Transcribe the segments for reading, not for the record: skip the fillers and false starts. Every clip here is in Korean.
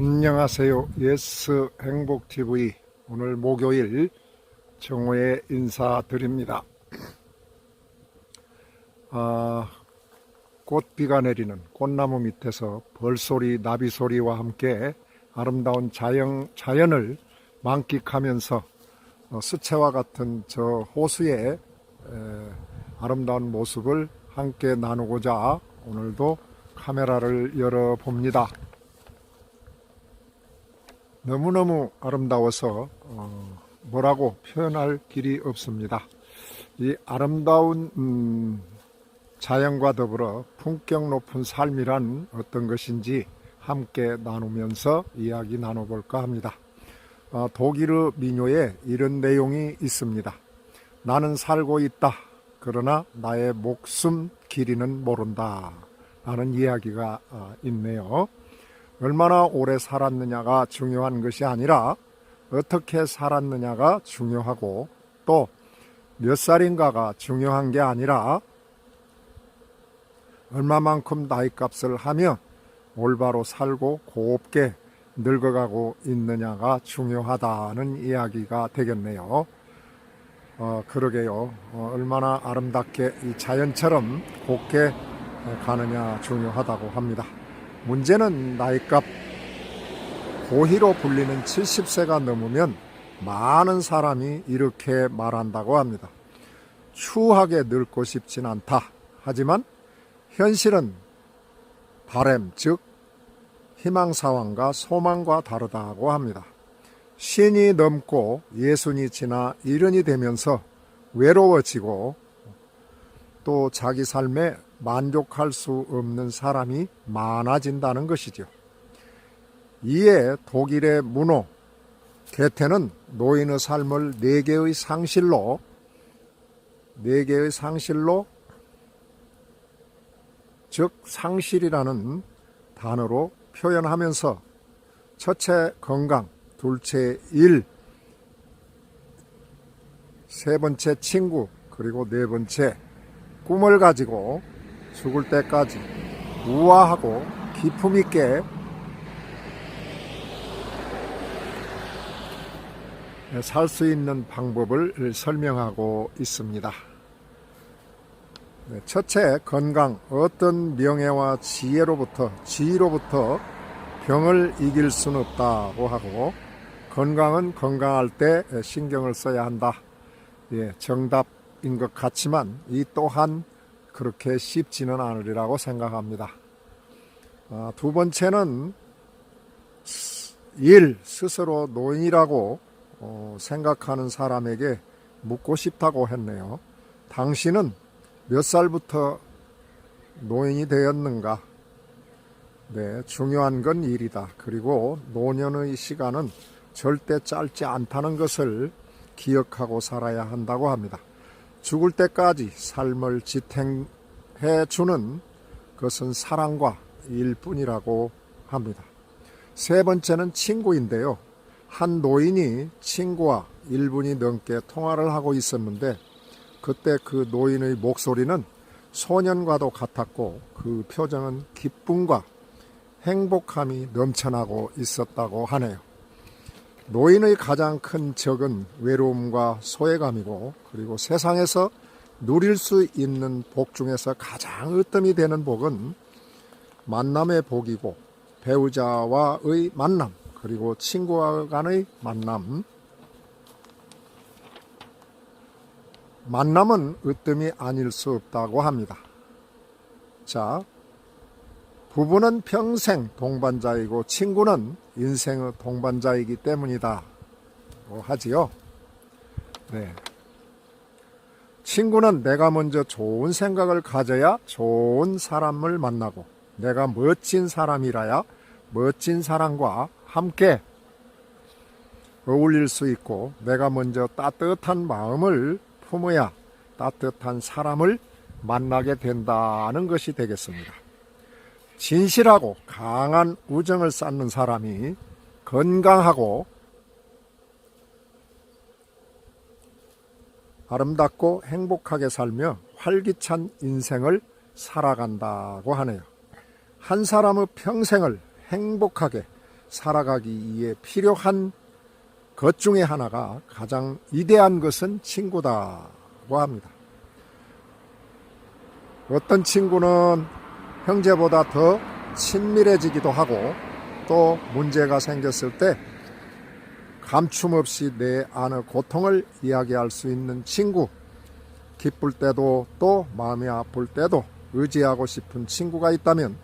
안녕하세요. 예스 행복TV 오늘 목요일 정오에 인사드립니다. 꽃비가 내리는 꽃나무 밑에서 벌소리 나비소리와 함께 아름다운 자연을 만끽하면서 수채화 같은 저 호수의 아름다운 모습을 함께 나누고자 오늘도 카메라를 열어봅니다. 너무너무 아름다워서 뭐라고 표현할 길이 없습니다. 이 아름다운 자연과 더불어 품격 높은 삶이란 어떤 것인지 함께 나누면서 이야기 나눠볼까 합니다. 독일의 민요에 이런 내용이 있습니다. 나는 살고 있다. 그러나 나의 목숨 길이는 모른다. 라는 이야기가 있네요. 얼마나 오래 살았느냐가 중요한 것이 아니라 어떻게 살았느냐가 중요하고 또 몇 살인가가 중요한 게 아니라 얼마만큼 나이값을 하며 올바로 살고 곱게 늙어가고 있느냐가 중요하다는 이야기가 되겠네요. 그러게요. 얼마나 아름답게 이 자연처럼 곱게 가느냐 중요하다고 합니다. 문제는 나이값 고희로 불리는 70세가 넘으면 많은 사람이 이렇게 말한다고 합니다. 추하게 늙고 싶진 않다. 하지만 현실은 바람, 즉 희망사항과 소망과 다르다고 합니다. 50이 넘고 60이 지나 70이 되면서 외로워지고 또 자기 삶에 만족할 수 없는 사람이 많아진다는 것이죠. 이에 독일의 문호 게테는 노인의 삶을 4개의 상실로 즉 상실이라는 단어로 표현하면서 첫째 건강, 둘째 일, 세 번째 친구, 그리고 네 번째 꿈을 가지고 죽을 때까지 우아하고 기품 있게 살 수 있는 방법을 설명하고 있습니다. 첫째, 건강. 어떤 명예와 지위로부터 병을 이길 수는 없다고 하고 건강은 건강할 때 신경을 써야 한다. 정답인 것 같지만 이 또한 그렇게 쉽지는 않으리라고 생각합니다. 두 번째는 일, 스스로 노인이라고 생각하는 사람에게 묻고 싶다고 했네요. 당신은 몇 살부터 노인이 되었는가? 중요한 건 일이다. 그리고 노년의 시간은 절대 짧지 않다는 것을 기억하고 살아야 한다고 합니다. 죽을 때까지 삶을 지탱해 주는 것은 사랑과 일뿐이라고 합니다. 세 번째는 친구인데요. 한 노인이 친구와 1분이 넘게 통화를 하고 있었는데 그때 그 노인의 목소리는 소년과도 같았고 그 표정은 기쁨과 행복함이 넘쳐나고 있었다고 하네요. 노인의 가장 큰 적은 외로움과 소외감이고 그리고 세상에서 누릴 수 있는 복 중에서 가장 으뜸이 되는 복은 만남의 복이고 배우자와의 만남 그리고 친구와 간의 만남은 으뜸이 아닐 수 없다고 합니다. 자, 부부는 평생 동반자이고 친구는 인생의 동반자이기 때문이다 하지요. 친구는 내가 먼저 좋은 생각을 가져야 좋은 사람을 만나고 내가 멋진 사람이라야 멋진 사람과 함께 어울릴 수 있고 내가 먼저 따뜻한 마음을 품어야 따뜻한 사람을 만나게 된다는 것이 되겠습니다. 진실하고 강한 우정을 쌓는 사람이 건강하고 아름답고 행복하게 살며 활기찬 인생을 살아간다고 하네요. 한 사람의 평생을 행복하게 살아가기 위해 필요한 것 중에 하나가 가장 위대한 것은 친구다고 합니다. 어떤 친구는 형제보다 더 친밀해지기도 하고 또 문제가 생겼을 때 감춤없이 내 안의 고통을 이야기할 수 있는 친구, 기쁠 때도 또 마음이 아플 때도 의지하고 싶은 친구가 있다면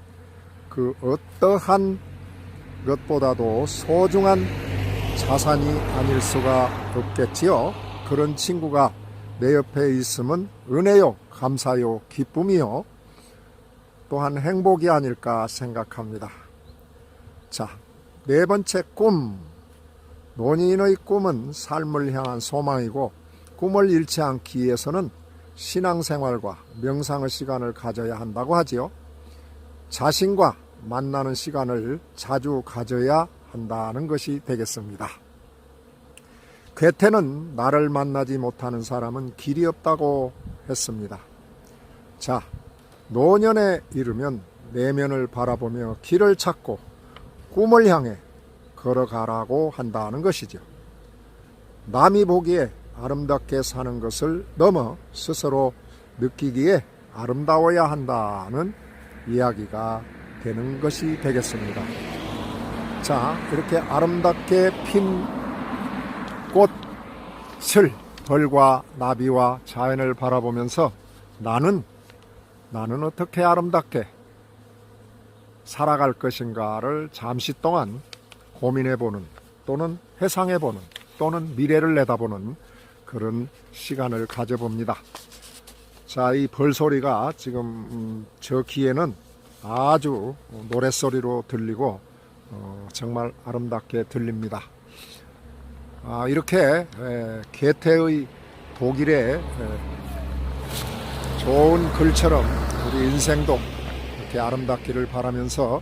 그 어떠한 것보다도 소중한 자산이 아닐 수가 없겠지요. 그런 친구가 내 옆에 있으면 은혜요, 감사요, 기쁨이요, 또한 행복이 아닐까 생각합니다. 자, 네 번째 꿈. 논인의 꿈은 삶을 향한 소망이고 꿈을 잃지 않기 위해서는 신앙생활과 명상의 시간을 가져야 한다고 하지요. 자신과 만나는 시간을 자주 가져야 한다는 것이 되겠습니다. 괴테는 나를 만나지 못하는 사람은 길이 없다고 했습니다. 자, 노년에 이르면 내면을 바라보며 길을 찾고 꿈을 향해 걸어가라고 한다는 것이죠. 남이 보기에 아름답게 사는 것을 넘어 스스로 느끼기에 아름다워야 한다는 이야기가 되는 것이 되겠습니다. 자, 이렇게 아름답게 핀 꽃을 벌과 나비와 자연을 바라보면서 나는 어떻게 아름답게 살아갈 것인가를 잠시 동안 고민해보는 또는 회상해보는 또는 미래를 내다보는 그런 시간을 가져봅니다. 자, 이 벌소리가 지금 저 귀에는 아주 노랫소리로 들리고 정말 아름답게 들립니다. 이렇게 괴테의 독일의 좋은 글처럼 우리 인생도 이렇게 아름답기를 바라면서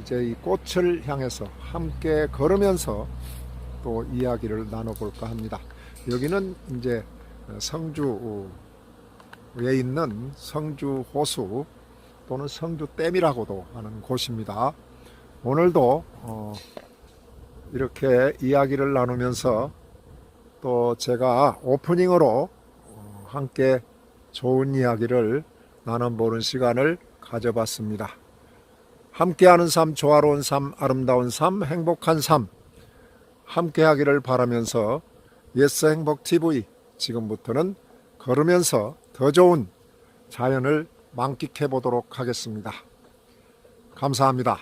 이제 이 꽃을 향해서 함께 걸으면서 또 이야기를 나눠볼까 합니다. 여기는 이제 성주에 있는 성주 호수 또는 성주댐이라고도 하는 곳입니다. 오늘도 이렇게 이야기를 나누면서 또 제가 오프닝으로 함께 좋은 이야기를 나눠보는 시간을 가져봤습니다. 함께하는 삶, 조화로운 삶, 아름다운 삶, 행복한 삶 함께하기를 바라면서 예스 행복 TV 지금부터는 걸으면서 더 좋은 자연을 만끽해 보도록 하겠습니다. 감사합니다.